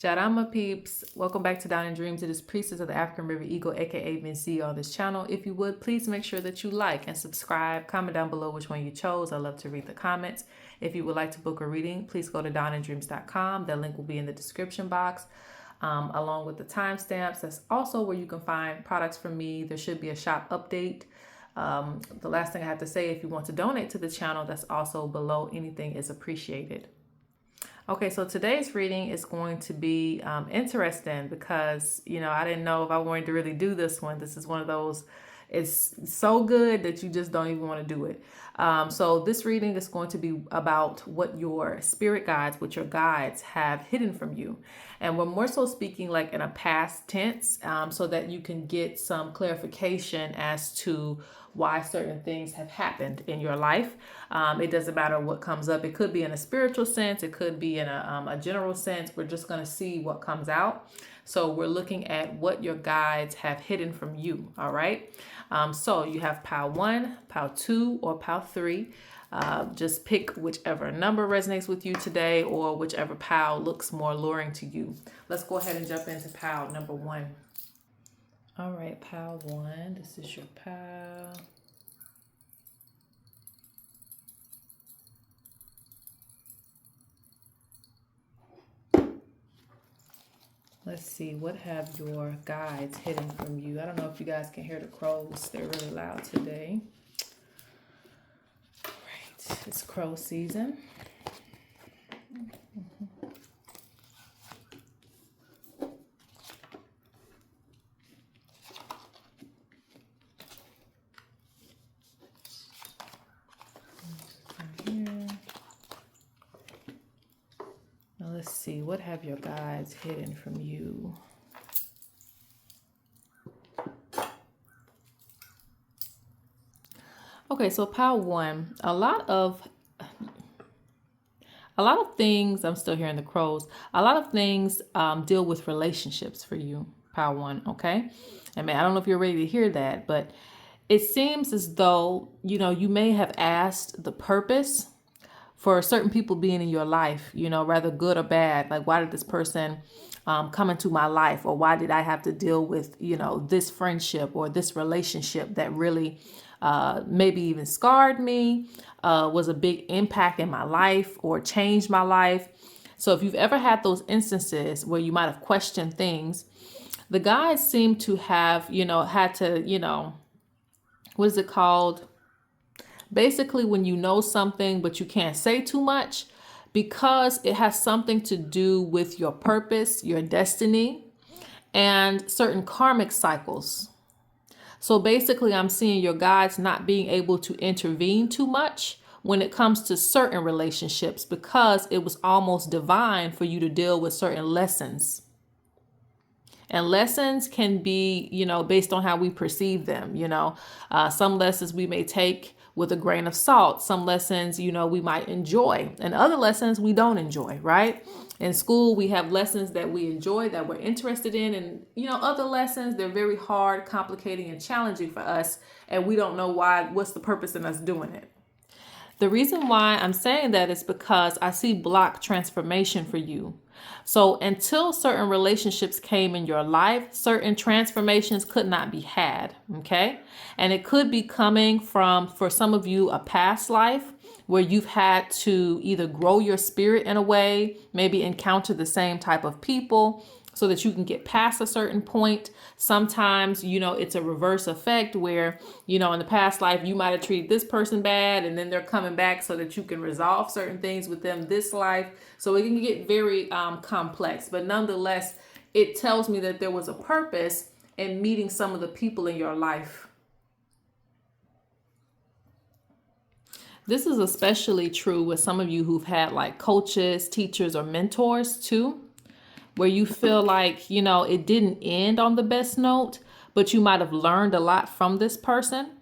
Jarama peeps, welcome back to Down in Dreams. It is Priestess of the African River Eagle, aka Ms.Z on this channel. If you would, please make sure that you like and subscribe. Comment down below which one you chose. I love to read the comments. If you would like to book a reading, please go to downinDreams.com. That link will be in the description box, along with the timestamps. That's also where you can find products from me. There should be a shop update. The last thing I have to say, if you want to donate to the channel, that's also below. Anything is appreciated. Okay, so today's reading is going to be interesting because, I didn't know if I wanted to really do this one. This is one of those, it's so good that you just don't even want to do it. So this reading is going to be about what your spirit guides, what your guides have hidden from you. And we're more so speaking like in a past tense, so that you can get some clarification as to why certain things have happened in your life. It doesn't matter what comes up. It could be in a spiritual sense. It could be in a general sense. We're just going to see what comes out. So we're looking at what your guides have hidden from you. All right. So you have pile 1, pile 2, or pile 3. Just pick whichever number resonates with you today or whichever pile looks more alluring to you. Let's go ahead and jump into pile number 1. All right, pile 1, this is your pile. Let's see, what have your guides hidden from you? I don't know if you guys can hear the crows. They're really loud today. All right, it's crow season. Let's see, what have your guides hidden from you? Okay, so pile 1, a lot of things, I'm still hearing the crows, a lot of things deal with relationships for you, pile 1, okay? I mean, I don't know if you're ready to hear that, but it seems as though, you may have asked the purpose for certain people being in your life, rather good or bad. Like, why did this person come into my life? Or why did I have to deal with, this friendship or this relationship that really maybe even scarred me, was a big impact in my life or changed my life. So if you've ever had those instances where you might have questioned things, the guides seem to have, had to, what is it called? Basically, when you know something, but you can't say too much because it has something to do with your purpose, your destiny, and certain karmic cycles. So basically, I'm seeing your guides not being able to intervene too much when it comes to certain relationships because it was almost divine for you to deal with certain lessons. And lessons can be, based on how we perceive them. Some lessons we may take with a grain of salt. Some lessons, we might enjoy, and other lessons we don't enjoy, right? In school, we have lessons that we enjoy, that we're interested in, and, other lessons, they're very hard, complicating, and challenging for us, and we don't know why, what's the purpose in us doing it. The reason why I'm saying that is because I see block transformation for you. So until certain relationships came in your life, certain transformations could not be had, okay? And it could be coming from, for some of you, a past life where you've had to either grow your spirit in a way, maybe encounter the same type of people so that you can get past a certain point. Sometimes, it's a reverse effect where, in the past life, you might have treated this person bad and then they're coming back so that you can resolve certain things with them this life. So it can get very complex, but nonetheless, it tells me that there was a purpose in meeting some of the people in your life. This is especially true with some of you who've had like coaches, teachers, or mentors too, where you feel like, it didn't end on the best note, but you might have learned a lot from this person.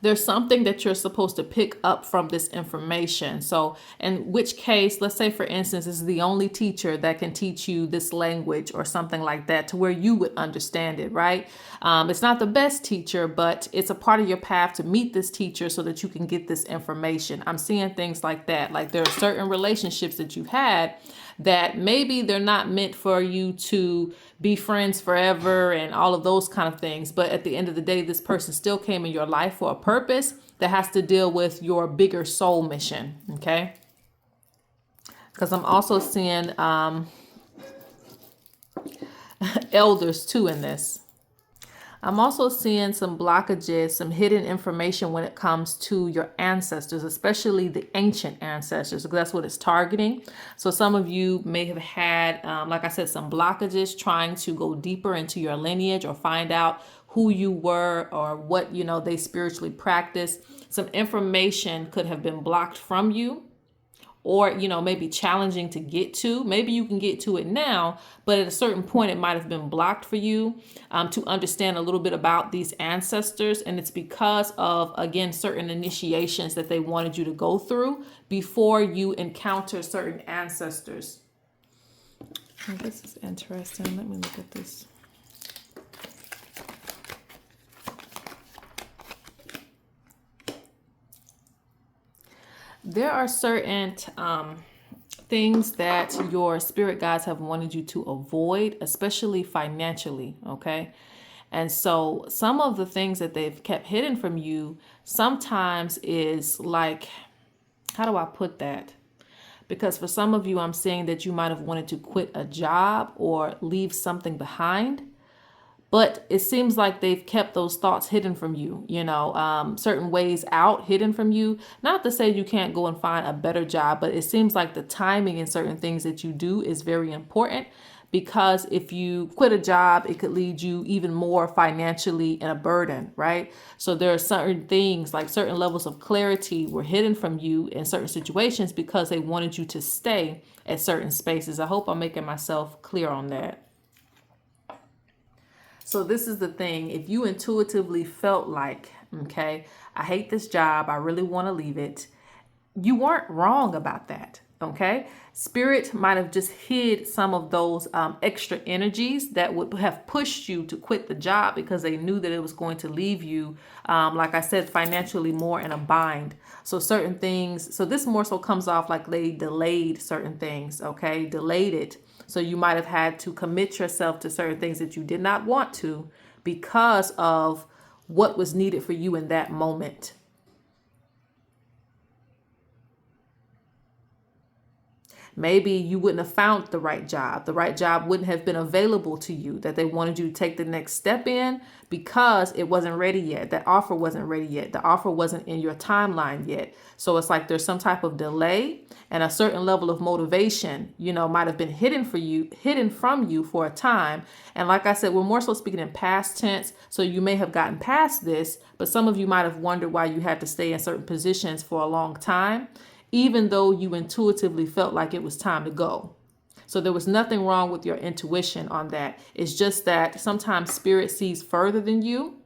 There's something that you're supposed to pick up from this information. So in which case, let's say, for instance, this is the only teacher that can teach you this language or something like that to where you would understand it, right? It's not the best teacher, but it's a part of your path to meet this teacher so that you can get this information. I'm seeing things like that. Like there are certain relationships that you've had that maybe they're not meant for you to be friends forever and all of those kind of things. But at the end of the day, this person still came in your life for a purpose that has to deal with your bigger soul mission. Okay. Because I'm also seeing elders too in this. I'm also seeing some blockages, some hidden information when it comes to your ancestors, especially the ancient ancestors, because that's what it's targeting. So some of you may have had, like I said, some blockages trying to go deeper into your lineage or find out who you were or what, they spiritually practiced. Some information could have been blocked from you, or maybe challenging to get to. Maybe you can get to it now, but at a certain point it might have been blocked for you to understand a little bit about these ancestors. And it's because of, again, certain initiations that they wanted you to go through before you encounter certain ancestors. Oh, this is interesting. Let me look at this. There are certain things that your spirit guides have wanted you to avoid, especially financially, okay? And so some of the things that they've kept hidden from you sometimes is like, how do I put that? Because for some of you, I'm saying that you might have wanted to quit a job or leave something behind. But it seems like they've kept those thoughts hidden from you, certain ways out hidden from you. Not to say you can't go and find a better job, but it seems like the timing in certain things that you do is very important, because if you quit a job, it could lead you even more financially in a burden, right? So there are certain things, like certain levels of clarity were hidden from you in certain situations because they wanted you to stay at certain spaces. I hope I'm making myself clear on that. So this is the thing. If you intuitively felt like, okay, I hate this job, I really want to leave it, you weren't wrong about that. Okay. Spirit might have just hid some of those extra energies that would have pushed you to quit the job because they knew that it was going to leave you, like I said, financially more in a bind. So certain things, so this more so comes off like they delayed certain things. Okay. Delayed it. So you might have had to commit yourself to certain things that you did not want to because of what was needed for you in that moment. Maybe you wouldn't have found the right job. The right job wouldn't have been available to you, that they wanted you to take the next step in because it wasn't ready yet. That offer wasn't ready yet. The offer wasn't in your timeline yet. So it's like there's some type of delay, and a certain level of motivation, might have been hidden from you for a time. And like I said, we're more so speaking in past tense. So you may have gotten past this, but some of you might have wondered why you had to stay in certain positions for a long time, even though you intuitively felt like it was time to go. So there was nothing wrong with your intuition on that. It's just that sometimes spirit sees further than you,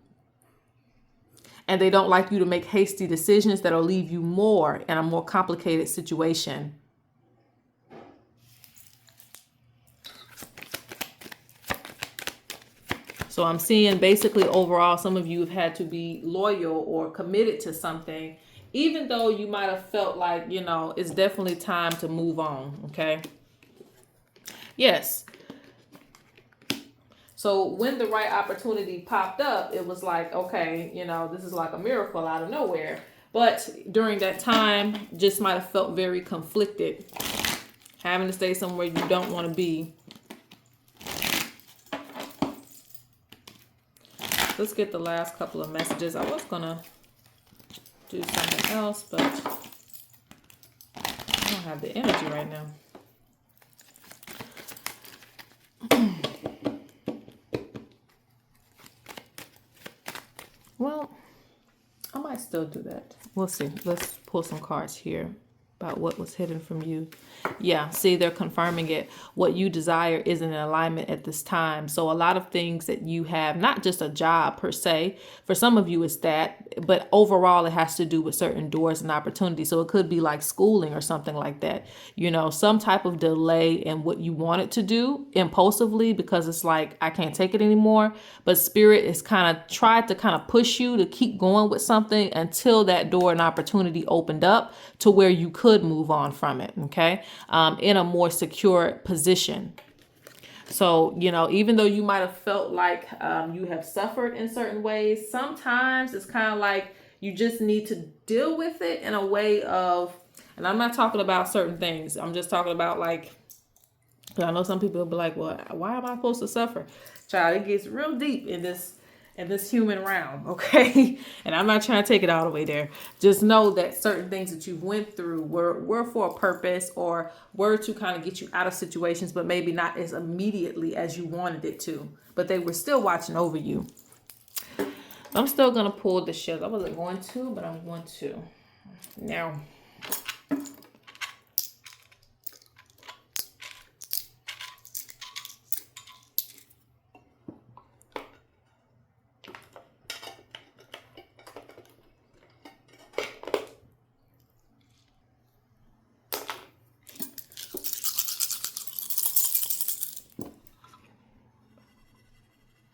and they don't like you to make hasty decisions that'll leave you more in a more complicated situation. So I'm seeing basically overall, some of you have had to be loyal or committed to something, even though you might have felt like, it's definitely time to move on. Okay. Yes. So when the right opportunity popped up, it was like, okay, this is like a miracle out of nowhere. But during that time, just might have felt very conflicted, having to stay somewhere you don't want to be. Let's get the last couple of messages. I was going to do something else, but I don't have the energy right now. Well, I might still do that. We'll see. Let's pull some cards here about what was hidden from you. Yeah, see, they're confirming it. What you desire isn't in alignment at this time. So a lot of things that you have, not just a job per se, for some of you it's that, but overall it has to do with certain doors and opportunities. So it could be like schooling or something like that. Some type of delay in what you wanted to do impulsively because it's like, I can't take it anymore. But spirit is tried to push you to keep going with something until that door and opportunity opened up to where you could could move on from it, okay, in a more secure position. So, you know, even though you might have felt like you have suffered in certain ways, sometimes it's kind of like you just need to deal with it in a way of, and I'm not talking about certain things. I'm just talking about like, I know some people will be like, well, why am I supposed to suffer? Child, it gets real deep in this human realm, okay? And I'm not trying to take it all the way there. Just know that certain things that you went through were for a purpose, or were to kind of get you out of situations, but maybe not as immediately as you wanted it to. But they were still watching over you. I'm still going to pull the shells. I wasn't going to, but I'm going to. Now,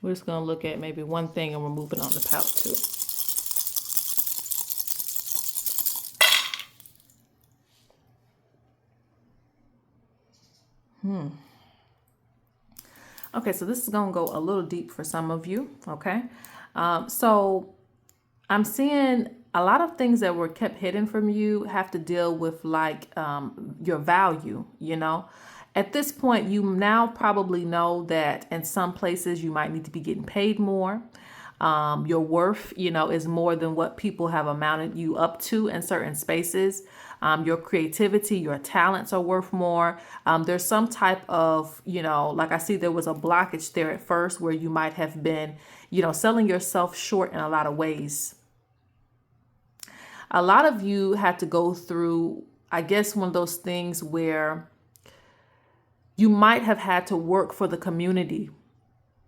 we're just going to look at maybe one thing and we're moving on to pouch 2. Okay, so this is going to go a little deep for some of you, okay? So I'm seeing a lot of things that were kept hidden from you have to deal with like your value, you know? At this point, you now probably know that in some places you might need to be getting paid more. Your worth, you know, is more than what people have amounted you up to in certain spaces. Your creativity, your talents are worth more. There's some type of, you know, like I see there was a blockage there at first where you might have been, you know, selling yourself short in a lot of ways. A lot of you had to go through, I guess, one of those things where you might have had to work for the community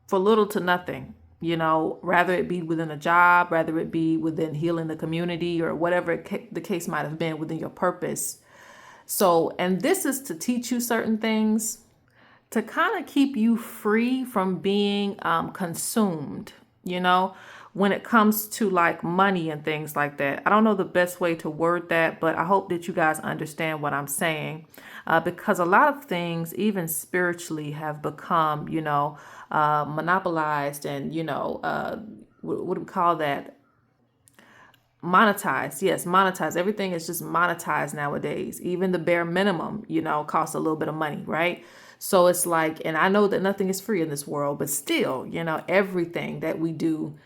for little to nothing, you know, rather it be within a job, rather it be within healing the community, or whatever the case might have been within your purpose. So, and this is to teach you certain things, to kind of keep you free from being consumed, you know, when it comes to like money and things like that. I don't know the best way to word that, but I hope that you guys understand what I'm saying. Because a lot of things, even spiritually, have become, you know, monopolized and, you know, what do we call that? Monetized. Yes, monetized. Everything is just monetized nowadays. Even the bare minimum, you know, costs a little bit of money, right? So it's like, and I know that nothing is free in this world, but still, you know, everything that we do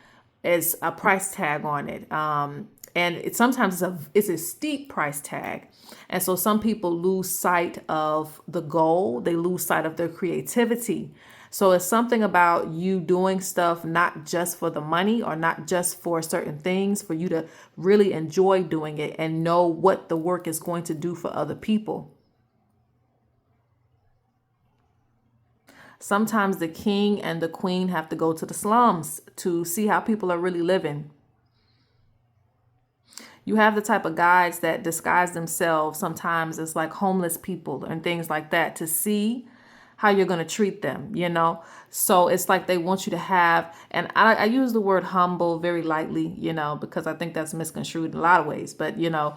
is a price tag on it. And it sometimes it's a steep price tag. And so some people lose sight of the goal. They lose sight of their creativity. So it's something about you doing stuff not just for the money, or not just for certain things, for you to really enjoy doing it and know what the work is going to do for other people. Sometimes the king and the queen have to go to the slums to see how people are really living. You have the type of guys that disguise themselves sometimes as like homeless people and things like that to see how you're going to treat them, you know? So it's like they want you to have, and I use the word humble very lightly, you know, because I think that's misconstrued in a lot of ways, but you know,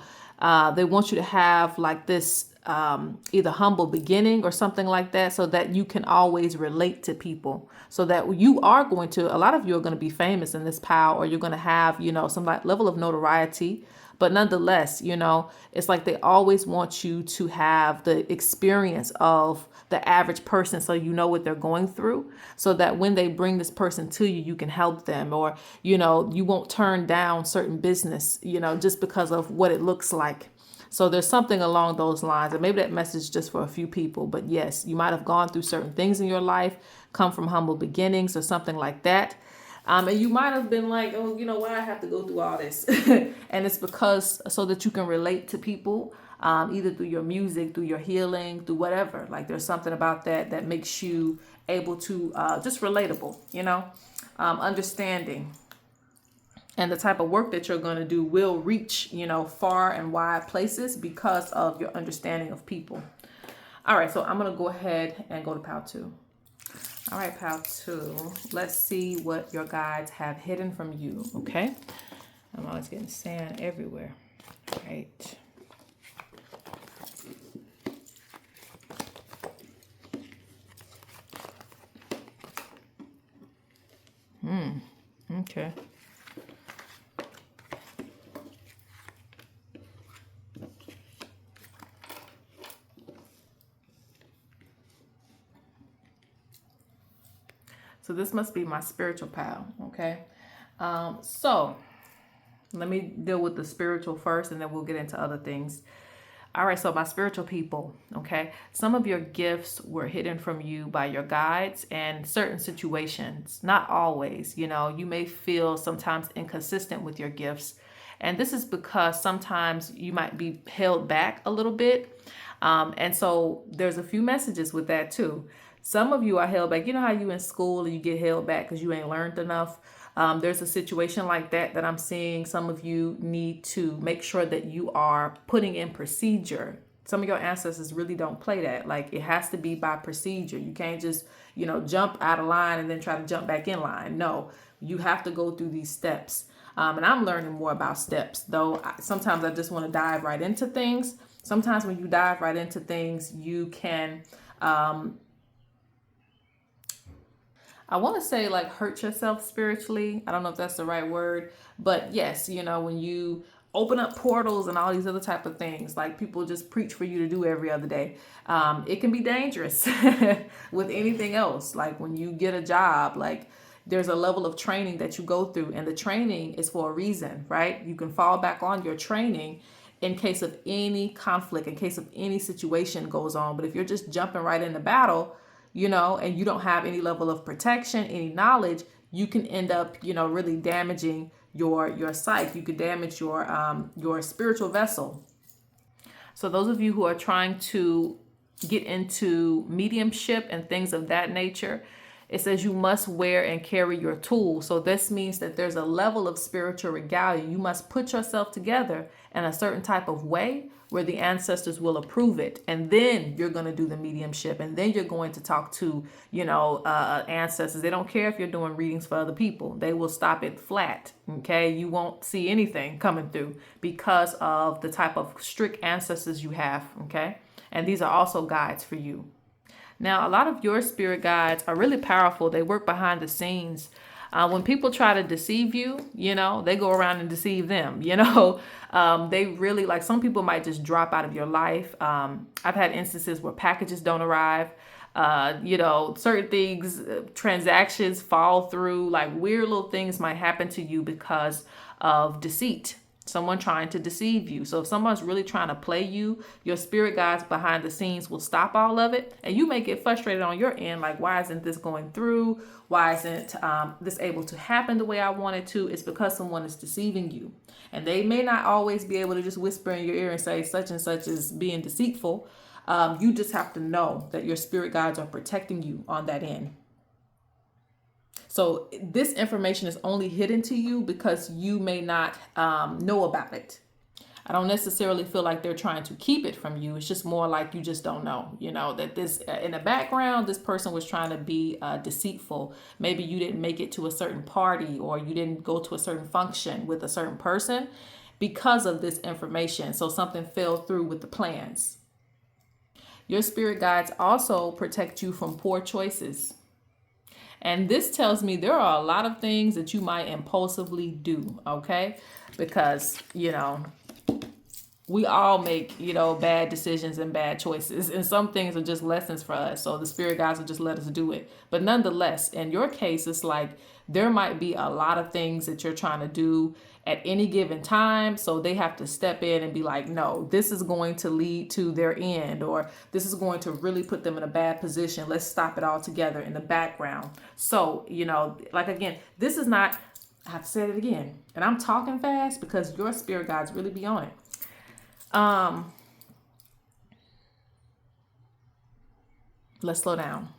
they want you to have like this either humble beginning or something like that, so that you can always relate to people, so that you are going to, a lot of you are going to be famous in this pile, or you're going to have, you know, some like level of notoriety. But nonetheless, you know, it's like they always want you to have the experience of the average person, so you know what they're going through, so that when they bring this person to you, you can help them, or, you know, you won't turn down certain business, you know, just because of what it looks like. So there's something along those lines, and maybe that message is just for a few people, but yes, you might have gone through certain things in your life, come from humble beginnings or something like that. And you might have been like, oh, you know, why I have to go through all this? And it's because so that you can relate to people, either through your music, through your healing, through whatever. Like there's something about that that makes you able to just relatable, you know, understanding. And the type of work that you're going to do will reach, you know, far and wide places because of your understanding of people. All right, so I'm going to go ahead and go to pile 2. All right, pile 2. Let's see what your guides have hidden from you, okay? I'm always getting sand everywhere. All right. Okay. So this must be my spiritual pal. Okay. So let me deal with the spiritual first, and then we'll get into other things. All right, so my spiritual people, okay? Some of your gifts were hidden from you by your guides and certain situations. Not always, you may feel sometimes inconsistent with your gifts. And this is because sometimes you might be held back a little bit. And so there's a few messages with that too. Some of you are held back. You know how you in school and you get held back because you ain't learned enough? There's a situation like that I'm seeing. Some of you need to make sure that you are putting in procedure. Some of your ancestors really don't play that. Like, it has to be by procedure. You can't just, jump out of line and then try to jump back in line. No, you have to go through these steps. And I'm learning more about steps, though. Sometimes I just want to dive right into things. Sometimes when you dive right into things, you can I want to say like hurt yourself spiritually. I don't know if that's the right word, but yes, when you open up portals and all these other type of things, like people just preach for you to do every other day. It can be dangerous with anything else. Like when you get a job, like there's a level of training that you go through, and the training is for a reason, right? You can fall back on your training in case of any conflict, in case of any situation goes on. But if you're just jumping right into battle, and you don't have any level of protection, any knowledge, you can end up, really damaging your psyche. You could damage your spiritual vessel. So those of you who are trying to get into mediumship and things of that nature, it says you must wear and carry your tools. So this means that there's a level of spiritual regalia. You must put yourself together in a certain type of way where the ancestors will approve it. And then you're going to do the mediumship. And then you're going to talk to, ancestors. They don't care if you're doing readings for other people. They will stop it flat. Okay. You won't see anything coming through because of the type of strict ancestors you have. Okay. And these are also guides for you. Now, a lot of your spirit guides are really powerful. They work behind the scenes. When people try to deceive you, they go around and deceive them, they really, like, some people might just drop out of your life. I've had instances where packages don't arrive, certain things, transactions fall through, like weird little things might happen to you because of deceit. Someone trying to deceive you. So if someone's really trying to play you, your spirit guides behind the scenes will stop all of it. And you may get frustrated on your end. Like, why isn't this going through? Why isn't this able to happen the way I want it to? It's because someone is deceiving you. And they may not always be able to just whisper in your ear and say such and such is being deceitful. You just have to know that your spirit guides are protecting you on that end. So this information is only hidden to you because you may not know about it. I don't necessarily feel like they're trying to keep it from you. It's just more like you just don't know, that this in the background, this person was trying to be deceitful. Maybe you didn't make it to a certain party, or you didn't go to a certain function with a certain person because of this information. So something fell through with the plans. Your spirit guides also protect you from poor choices. And this tells me there are a lot of things that you might impulsively do, okay? Because, we all make, bad decisions and bad choices. And some things are just lessons for us. So the spirit guides will just let us do it. But nonetheless, in your case, it's like there might be a lot of things that you're trying to do at any given time. So they have to step in and be like, no, this is going to lead to their end, or this is going to really put them in a bad position. Let's stop it all together in the background. So, like, again, this is not, I have to say it again, and I'm talking fast because your spirit guides really be on it. Let's slow down.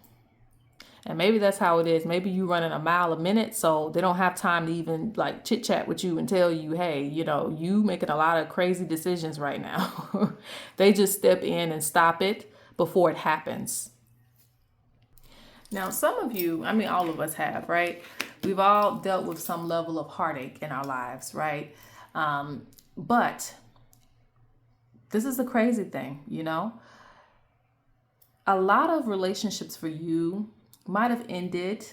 And maybe that's how it is. Maybe you running a mile a minute, so they don't have time to even like chit chat with you and tell you, hey, you making a lot of crazy decisions right now. They just step in and stop it before it happens. Now, some of you, I mean, all of us have, right? We've all dealt with some level of heartache in our lives, right? But this is the crazy thing, a lot of relationships for you might have ended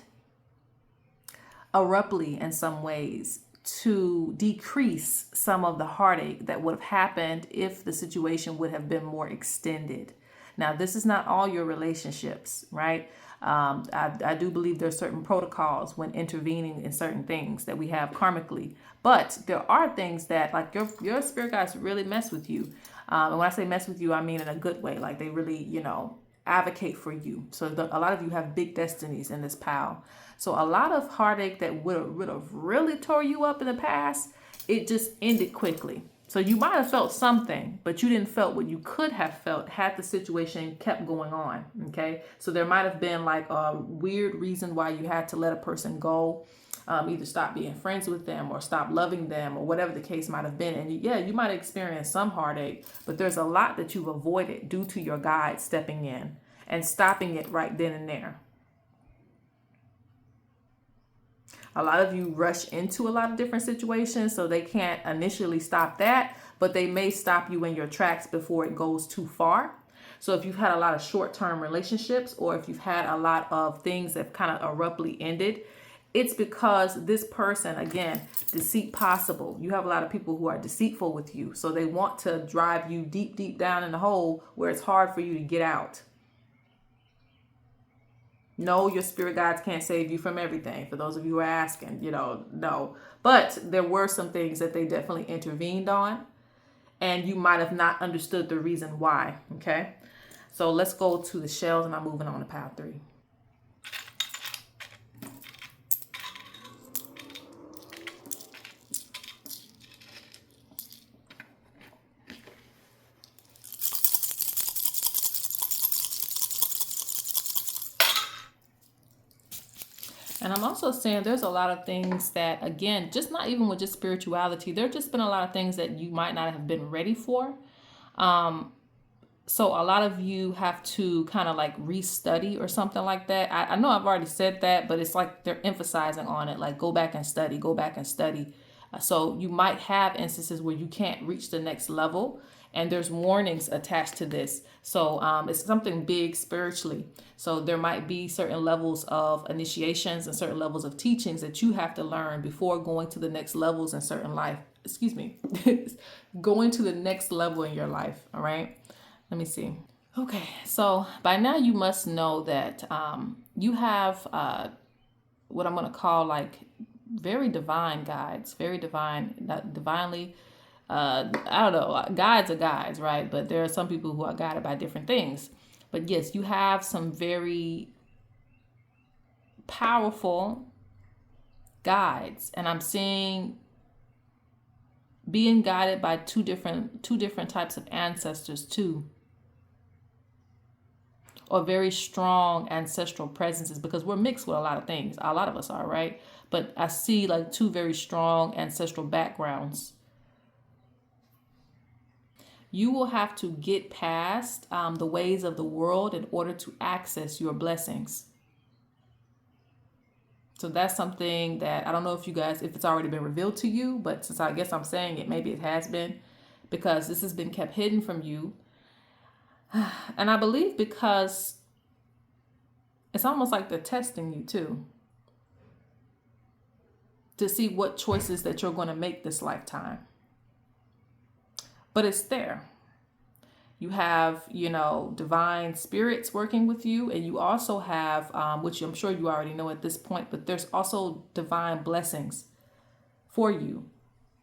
abruptly in some ways to decrease some of the heartache that would have happened if the situation would have been more extended. Now, this is not all your relationships, right? I do believe there's certain protocols when intervening in certain things that we have karmically, but there are things that like your spirit guides really mess with you. And when I say mess with you, I mean in a good way. Like they really, advocate for you. So a lot of you have big destinies in this pile. So a lot of heartache that would have really tore you up in the past, it just ended quickly. So you might have felt something, but you didn't felt what you could have felt had the situation kept going on. Okay. So there might have been like a weird reason why you had to let a person go, either stop being friends with them or stop loving them or whatever the case might have been. And you might experience some heartache, but there's a lot that you've avoided due to your guide stepping in and stopping it right then and there. A lot of you rush into a lot of different situations, so they can't initially stop that, but they may stop you in your tracks before it goes too far. So if you've had a lot of short-term relationships, or if you've had a lot of things that kind of abruptly ended, it's because this person, again, deceit possible. You have a lot of people who are deceitful with you, so they want to drive you deep, deep down in the hole where it's hard for you to get out. No, your spirit guides can't save you from everything. For those of you who are asking, no. But there were some things that they definitely intervened on, and you might have not understood the reason why. Okay, so let's go to the shells, and I'm moving on to pile 3. And I'm also saying there's a lot of things that, again, just not even with just spirituality, there just been a lot of things that you might not have been ready for. So a lot of you have to kind of like restudy or something like that. I know I've already said that, but it's like they're emphasizing on it, like go back and study, go back and study. So you might have instances where you can't reach the next level, and there's warnings attached to this. So it's something big spiritually. So there might be certain levels of initiations and certain levels of teachings that you have to learn before going to the next levels in certain life. Excuse me, going to the next level in your life. All right. Let me see. Okay. So by now you must know that you have what I'm going to call like very divine guides, very divine, not divinely. I don't know, guides are guides, right? But there are some people who are guided by different things. But yes, you have some very powerful guides, and I'm seeing being guided by two different types of ancestors too, or very strong ancestral presences, because we're mixed with a lot of things. A lot of us are, right? But I see like two very strong ancestral backgrounds. You will have to get past the ways of the world in order to access your blessings. So that's something that I don't know if it's already been revealed to you, but since I guess I'm saying it, maybe it has been, because this has been kept hidden from you. And I believe because it's almost like they're testing you too, to see what choices that you're going to make this lifetime. But it's there. You have, divine spirits working with you, and you also have, which I'm sure you already know at this point, but there's also divine blessings for you.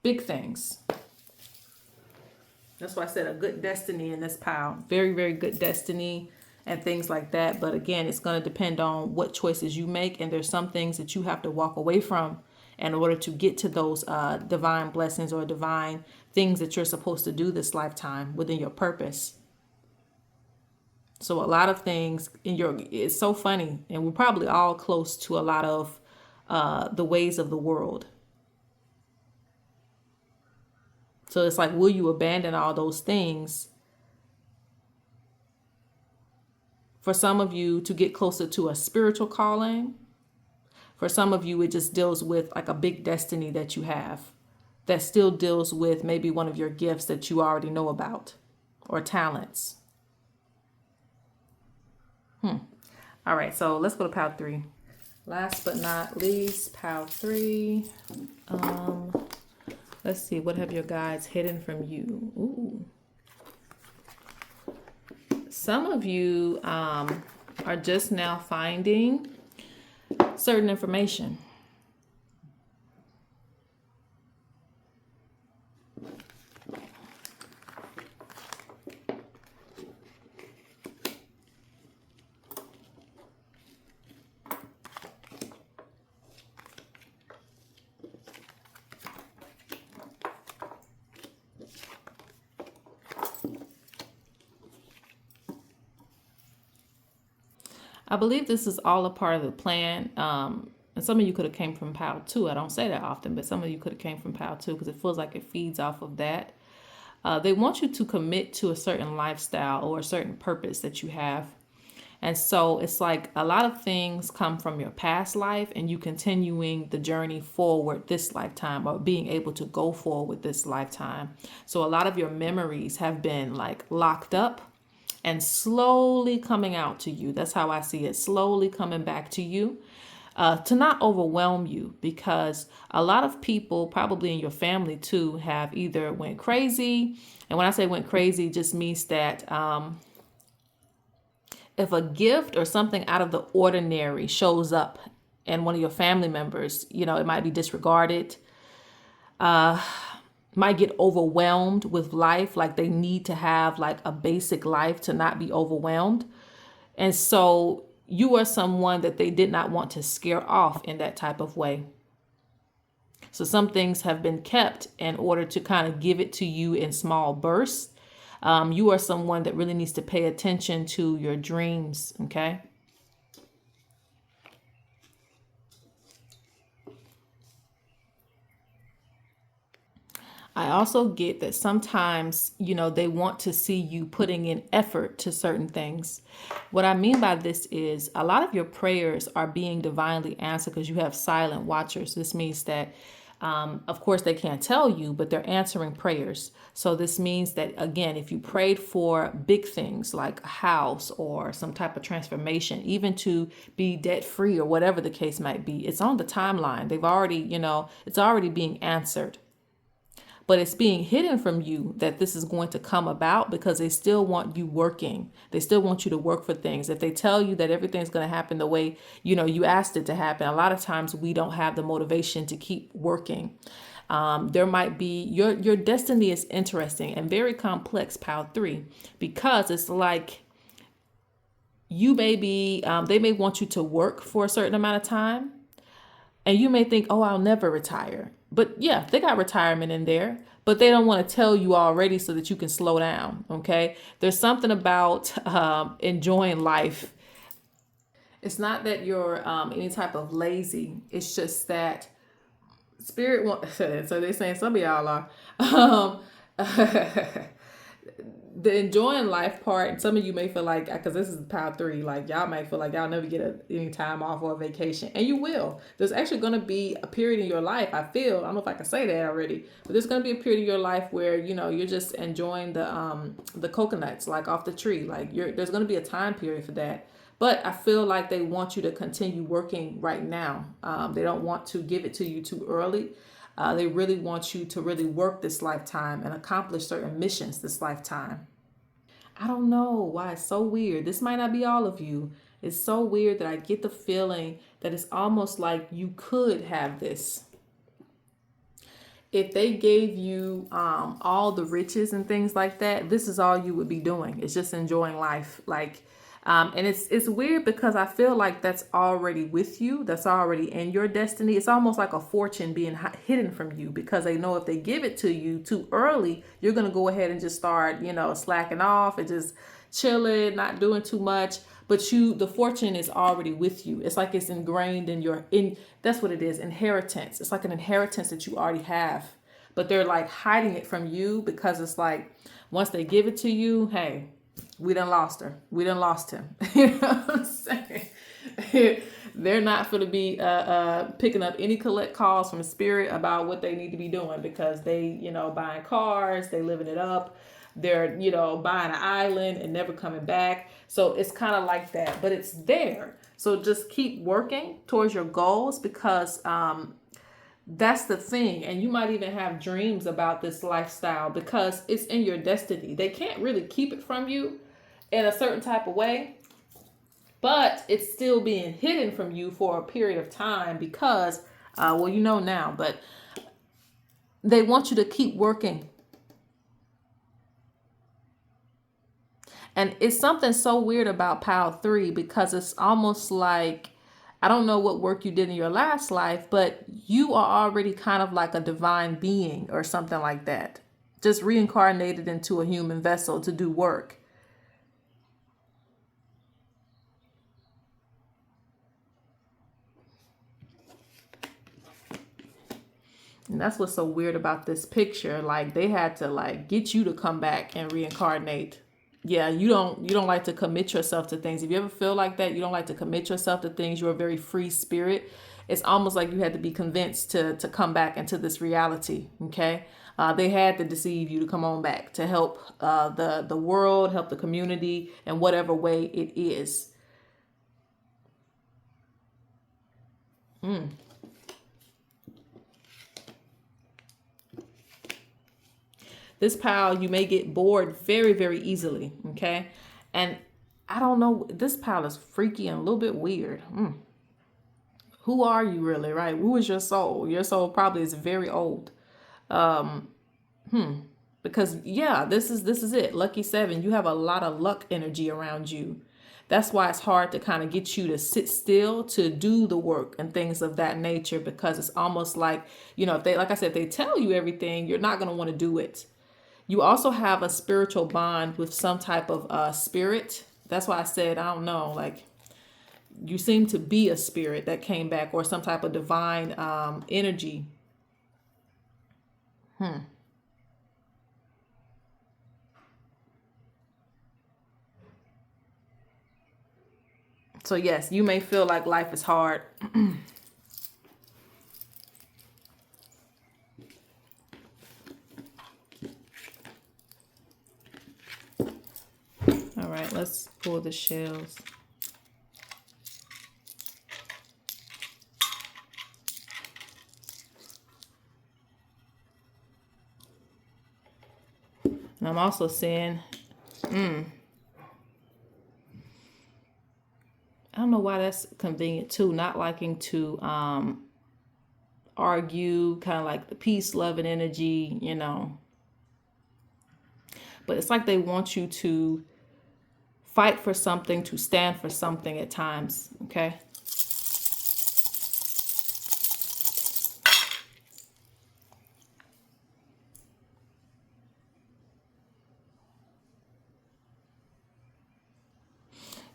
Big things. That's why I said a good destiny in this pile. Very, very good destiny and things like that. But again, it's going to depend on what choices you make. And there's some things that you have to walk away from in order to get to those divine blessings or divine things that you're supposed to do this lifetime within your purpose. So a lot of things it's so funny. And we're probably all close to a lot of the ways of the world. So it's like, will you abandon all those things? For some of you to get closer to a spiritual calling. For some of you, it just deals with like a big destiny that you have that still deals with maybe one of your gifts that you already know about or talents. All right, so let's go to pile 3. Last but not least, pile 3. Let's see, what have your guides hidden from you? Ooh. Some of you are just now finding certain information. I believe this is all a part of the plan. And some of you could have came from pile 2. I don't say that often, but some of you could have came from pile 2 because it feels like it feeds off of that. They want you to commit to a certain lifestyle or a certain purpose that you have. And so it's like a lot of things come from your past life and you continuing the journey forward this lifetime or being able to go forward this lifetime. So a lot of your memories have been like locked up and slowly coming out to you. That's how I see it, slowly coming back to you. To not overwhelm you, because a lot of people probably in your family too have either went crazy. And when I say went crazy, it just means that if a gift or something out of the ordinary shows up in one of your family members, you know, it might be disregarded, might get overwhelmed with life, like they need to have like a basic life to not be overwhelmed. And so you are someone that they did not want to scare off in that type of way. So some things have been kept in order to kind of give it to you in small bursts. You are someone that really needs to pay attention to your dreams, okay? I also get that sometimes, you know, they want to see you putting in effort to certain things. What I mean by this is a lot of your prayers are being divinely answered because you have silent watchers. This means that, of course, they can't tell you, but they're answering prayers. So this means that, again, if you prayed for big things like a house or some type of transformation, even to be debt free or whatever the case might be, it's on the timeline. They've already, you know, it's already being answered. But it's being hidden from you that this is going to come about because they still want you working. They still want you to work for things. If they tell you that everything's going to happen the way, you know, you asked it to happen, a lot of times we don't have the motivation to keep working. There might be your destiny is interesting and very complex, pile 3, because it's like you may be, they may want you to work for a certain amount of time. And you may think, oh, I'll never retire. But yeah, they got retirement in there, but they don't want to tell you already so that you can slow down. Okay. There's something about enjoying life. It's not that you're any type of lazy. It's just that spirit wants, so they're saying some of y'all are. The enjoying life part, and some of you may feel like, because this is pile 3, like y'all might feel like y'all never get any time off or a vacation, and you will. There's actually going to be a period in your life, I don't know if I can say that already, but there's going to be a period in your life where, you know, you're just enjoying the coconuts like off the tree. Like there's going to be a time period for that. But I feel like they want you to continue working right now. They don't want to give it to you too early. They really want you to really work this lifetime and accomplish certain missions this lifetime. I don't know why it's so weird. This might not be all of you. It's so weird that I get the feeling that it's almost like you could have this. If they gave you all the riches and things like that, this is all you would be doing. It's just enjoying life. Like, and it's weird because I feel like that's already with you. That's already in your destiny. It's almost like a fortune being hidden from you because they know if they give it to you too early, you're going to go ahead and just start, you know, slacking off and just chilling, not doing too much. But the fortune is already with you. It's like it's ingrained in that's what it is, inheritance. It's like an inheritance that you already have. But they're like hiding it from you because it's like once they give it to you, hey, we done lost her. We done lost him. You know what I'm saying? They're not going to be picking up any collect calls from spirit about what they need to be doing because they, you know, buying cars, they living it up. they're, buying an island and never coming back. So it's kind of like that, but it's there. So just keep working towards your goals, because that's the thing. And you might even have dreams about this lifestyle because it's in your destiny. They can't really keep it from you in a certain type of way, but it's still being hidden from you for a period of time because, well, now, but they want you to keep working. And it's something so weird about Pile 3 because it's almost like, I don't know what work you did in your last life, but you are already kind of like a divine being or something like that. Just reincarnated into a human vessel to do work. And that's what's so weird about this picture. Like they had to like get you to come back and reincarnate. Yeah, you don't like to commit yourself to things. If you ever feel like that, you don't like to commit yourself to things. You're a very free spirit. It's almost like you had to be convinced to come back into this reality. Okay, they had to deceive you to come on back to help the world, help the community in whatever way it is. This pile, you may get bored very, very easily. Okay, and I don't know. This pile is freaky and a little bit weird. Who are you really, right? Who is your soul? Your soul probably is very old. Because yeah, this is it. Lucky 7. You have a lot of luck energy around you. That's why it's hard to kind of get you to sit still to do the work and things of that nature, because it's almost like, if they, like I said, they tell you everything, you're not going to want to do it. You also have a spiritual bond with some type of spirit. That's why I said, I don't know, like you seem to be a spirit that came back or some type of divine energy. So yes, you may feel like life is hard. All right, let's pull the shells. And I'm also seeing, I don't know why that's convenient too, not liking to argue, kind of like the peace, love, and energy, But it's like they want you to fight for something, to stand for something at times, okay?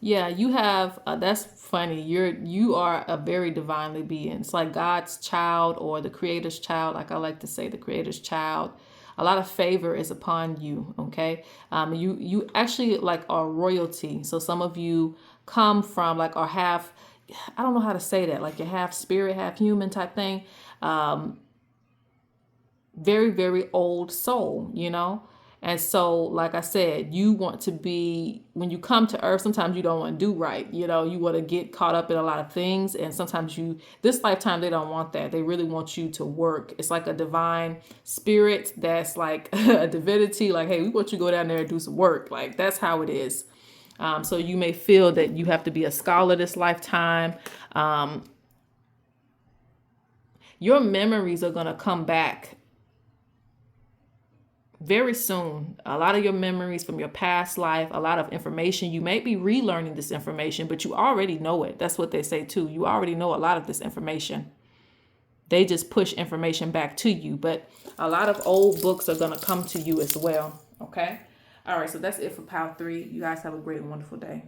Yeah, you have. That's funny. You are a very divinely being. It's like God's child or the Creator's child. Like I like to say, the Creator's child. A lot of favor is upon you. Okay, you actually like are royalty. So some of you come from like or have. I don't know how to say that. Like you're half spirit, half human type thing. Very, very old soul. And so, like I said, you want to be, when you come to earth, sometimes you don't want to do right. You want to get caught up in a lot of things. And sometimes this lifetime, they don't want that. They really want you to work. It's like a divine spirit that's like a divinity. Like, hey, we want you to go down there and do some work. Like, that's how it is. So you may feel that you have to be a scholar this lifetime. Your memories are going to come back very soon. A lot of your memories from your past life, a lot of information. You may be relearning this information, but you already know it. That's what they say too. You already know a lot of this information. They just push information back to you, but a lot of old books are going to come to you as well. Okay. All right. So that's it for Pile 3. You guys have a great and wonderful day.